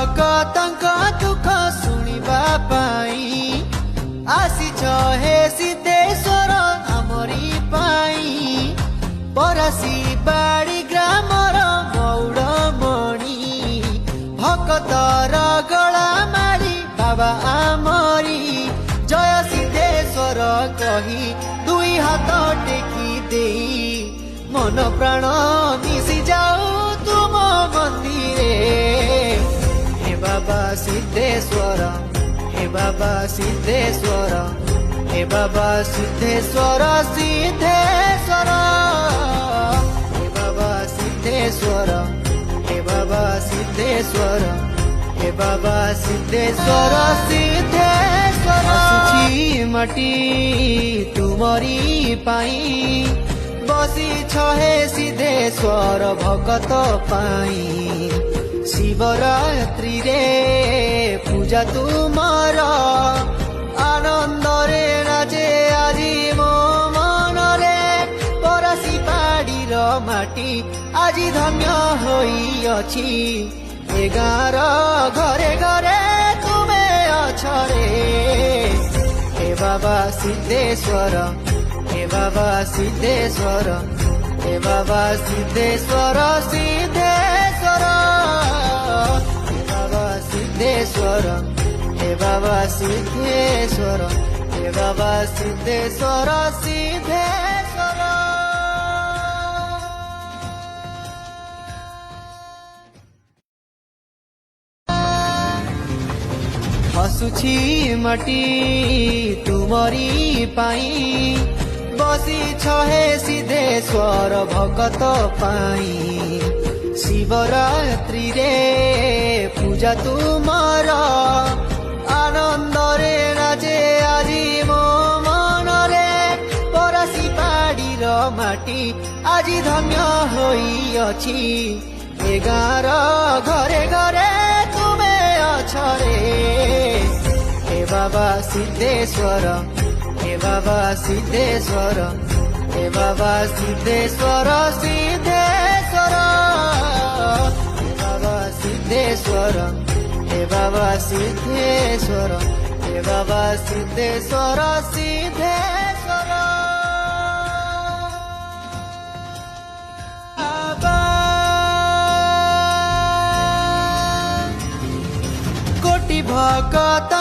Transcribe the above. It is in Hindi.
भक्तଙ୍କ दुख शुणा आसीछ हे सिद्धेश्वर आमरी पाई परासी बाड़ी ग्रामर मौड़मणि भक्तर गला मारी बाबा आमरी जय सिद्धेश्वर कही दुई हाथ टेकी दे मन प्राण मिशि जाऊ तुम मंदिरे हे बाबा सिद्धेश्वर हे बाबा सिद्धेश्वर हे बाबा सिद्धेश्वर सिद्धेश्वर हे बाबा सिद्धेश्वर हे बाबा सिद्धेश्वर हे बाबा सिद्धेश्वर सिद्धेश्वर आसुची माटी तुमरी पाई बसी छहे सिद्धेश्वर भगत पाई शिवरात्रि रे पूजा तुमार आनंद रे नाचे आजी मो मन रे परासी पाड़ीर माटी आजी धन्य होई अछि ए गाँर घरे घरे तुमे अछ रे हे बाबा सिद्धेश्वर हे बाबा सिद्धेश्वर हे बाबा सिद्धेश्वर सिद्धेश्वर हे बाबा सिद्धेश्वर हे बाबा सिद्धेश्वर हे बाबा सिद्धेश्वर सिद्धेश्वर हसुची माटी तुमरी पाई बसी छहे सिद्धेश्वर भगत पाई शिवरात्रि रे पूजा तुमार आनंद रे नाचे आजी मो मन रे परासी पाड़ीर माटी आजी धन्य होई अछि ए गाँर घरे घरे तुमे अछ रे हे बाबा सिद्धेश्वर हे बाबा सिद्धेश्वर हे बाबा सिद्धेश्वर सिद्धेश्वर हे बाबा सिद्धेश्वर हे बाबा सिद्धेश्वर हे बाबा सिद्धेश्वर सिद्धेश्वर बाबा कोटि भक्त